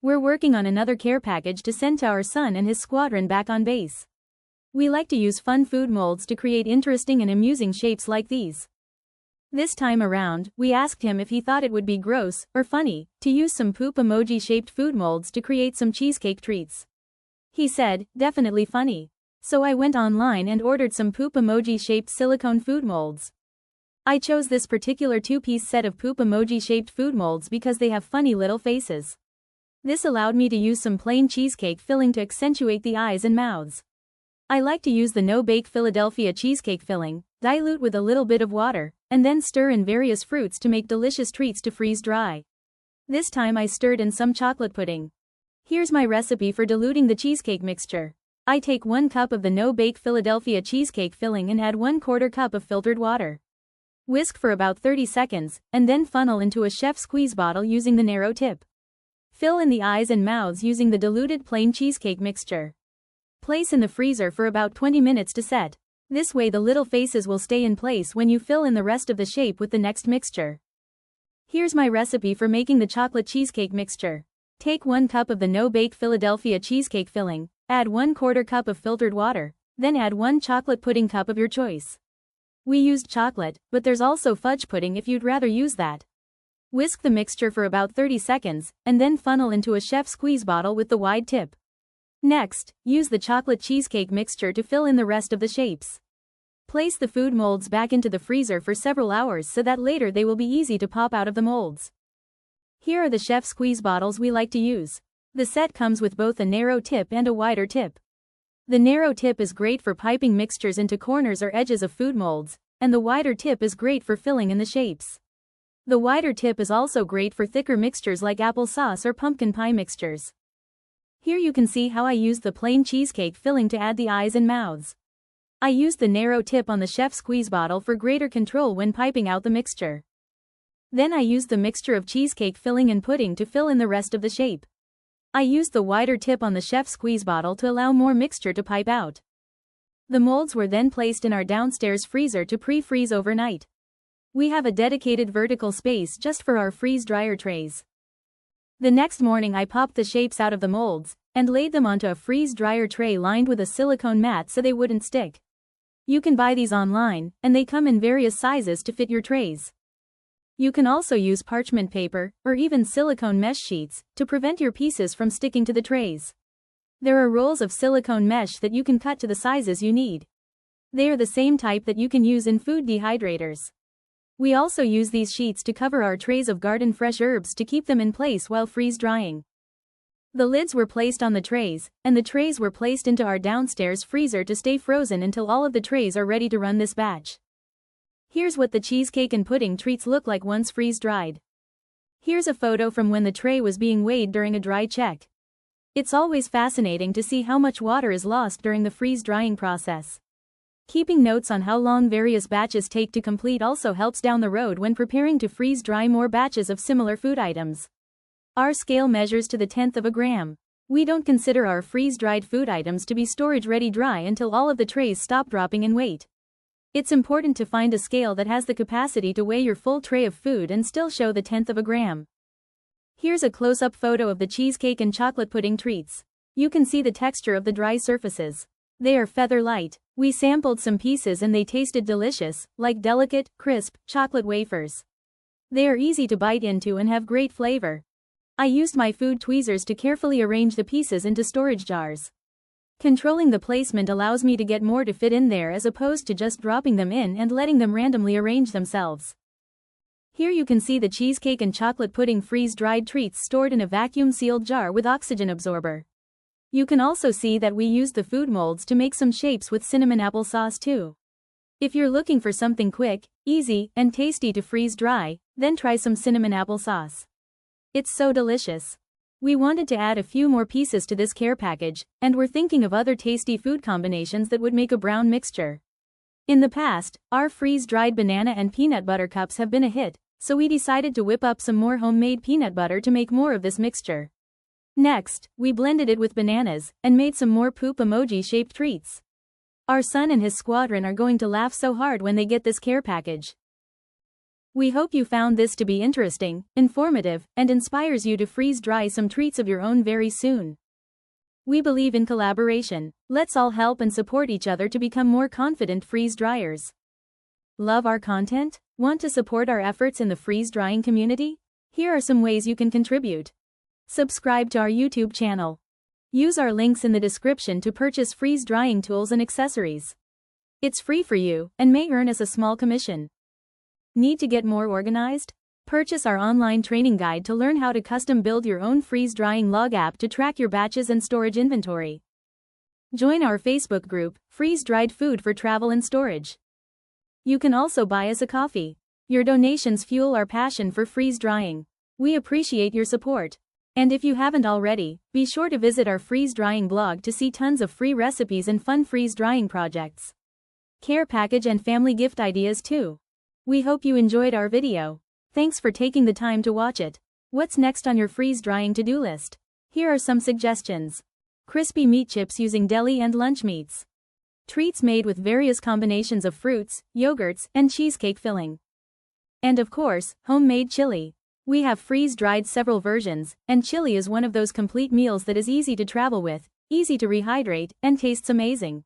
We're working on another care package to send to our son and his squadron back on base. We like to use fun food molds to create interesting and amusing shapes like these. This time around, we asked him if he thought it would be gross or funny to use some poop emoji-shaped food molds to create some cheesecake treats. He said, definitely funny. So I went online and ordered some poop emoji-shaped silicone food molds. I chose this particular two-piece set of poop emoji-shaped food molds because they have funny little faces. This allowed me to use some plain cheesecake filling to accentuate the eyes and mouths. I like to use the no-bake Philadelphia cheesecake filling, dilute with a little bit of water, and then stir in various fruits to make delicious treats to freeze dry. This time I stirred in some chocolate pudding. Here's my recipe for diluting the cheesecake mixture. I take 1 cup of the no-bake Philadelphia cheesecake filling and add 1/4 cup of filtered water. Whisk for about 30 seconds, and then funnel into a chef squeeze bottle using the narrow tip. Fill in the eyes and mouths using the diluted plain cheesecake mixture. Place in the freezer for about 20 minutes to set. This way the little faces will stay in place when you fill in the rest of the shape with the next mixture. Here's my recipe for making the chocolate cheesecake mixture. Take 1 cup of the no-bake Philadelphia cheesecake filling, add 1/4 cup of filtered water, then add 1 chocolate pudding cup of your choice. We used chocolate, but there's also fudge pudding if you'd rather use that. Whisk the mixture for about 30 seconds, and then funnel into a chef squeeze bottle with the wide tip. Next, use the chocolate cheesecake mixture to fill in the rest of the shapes. Place the food molds back into the freezer for several hours so that later they will be easy to pop out of the molds. Here are the chef squeeze bottles we like to use. The set comes with both a narrow tip and a wider tip. The narrow tip is great for piping mixtures into corners or edges of food molds, and the wider tip is great for filling in the shapes. The wider tip is also great for thicker mixtures like applesauce or pumpkin pie mixtures. Here you can see how I used the plain cheesecake filling to add the eyes and mouths. I used the narrow tip on the chef squeeze bottle for greater control when piping out the mixture. Then I used the mixture of cheesecake filling and pudding to fill in the rest of the shape. I used the wider tip on the chef squeeze bottle to allow more mixture to pipe out. The molds were then placed in our downstairs freezer to pre-freeze overnight. We have a dedicated vertical space just for our freeze dryer trays. The next morning I popped the shapes out of the molds and laid them onto a freeze dryer tray lined with a silicone mat so they wouldn't stick. You can buy these online, and they come in various sizes to fit your trays. You can also use parchment paper, or even silicone mesh sheets, to prevent your pieces from sticking to the trays. There are rolls of silicone mesh that you can cut to the sizes you need. They are the same type that you can use in food dehydrators. We also use these sheets to cover our trays of garden fresh herbs to keep them in place while freeze drying. The lids were placed on the trays, and the trays were placed into our downstairs freezer to stay frozen until all of the trays are ready to run this batch. Here's what the cheesecake and pudding treats look like once freeze-dried. Here's a photo from when the tray was being weighed during a dry check. It's always fascinating to see how much water is lost during the freeze-drying process. Keeping notes on how long various batches take to complete also helps down the road when preparing to freeze-dry more batches of similar food items. Our scale measures to the 1/10 of a gram. We don't consider our freeze-dried food items to be storage-ready dry until all of the trays stop dropping in weight. It's important to find a scale that has the capacity to weigh your full tray of food and still show the 1/10 of a gram. Here's a close-up photo of the cheesecake and chocolate pudding treats. You can see the texture of the dry surfaces. They are feather light. We sampled some pieces and they tasted delicious, like delicate, crisp, chocolate wafers. They are easy to bite into and have great flavor. I used my food tweezers to carefully arrange the pieces into storage jars. Controlling the placement allows me to get more to fit in there as opposed to just dropping them in and letting them randomly arrange themselves. Here you can see the cheesecake and chocolate pudding freeze-dried treats stored in a vacuum-sealed jar with oxygen absorber. You can also see that we used the food molds to make some shapes with cinnamon applesauce too. If you're looking for something quick, easy, and tasty to freeze dry, then try some cinnamon applesauce. It's so delicious. We wanted to add a few more pieces to this care package, and we're thinking of other tasty food combinations that would make a brown mixture. In the past, our freeze-dried banana and peanut butter cups have been a hit, so we decided to whip up some more homemade peanut butter to make more of this mixture. Next, we blended it with bananas, and made some more poop emoji-shaped treats. Our son and his squadron are going to laugh so hard when they get this care package. We hope you found this to be interesting, informative, and inspires you to freeze-dry some treats of your own very soon. We believe in collaboration. Let's all help and support each other to become more confident freeze-dryers. Love our content? Want to support our efforts in the freeze-drying community? Here are some ways you can contribute. Subscribe to our YouTube channel. Use our links in the description to purchase freeze-drying tools and accessories. It's free for you, and may earn us a small commission. Need to get more organized? Purchase our online training guide to learn how to custom build your own freeze-drying log app to track your batches and storage inventory. Join our Facebook group, Freeze-Dried Food for Travel and Storage. You can also buy us a coffee. Your donations fuel our passion for freeze-drying. We appreciate your support. And if you haven't already, be sure to visit our freeze-drying blog to see tons of free recipes and fun freeze-drying projects. Care package and family gift ideas too. We hope you enjoyed our video. Thanks for taking the time to watch it. What's next on your freeze-drying to-do list? Here are some suggestions. Crispy meat chips using deli and lunch meats. Treats made with various combinations of fruits, yogurts, and cheesecake filling. And of course, homemade chili. We have freeze-dried several versions, and chili is one of those complete meals that is easy to travel with, easy to rehydrate, and tastes amazing.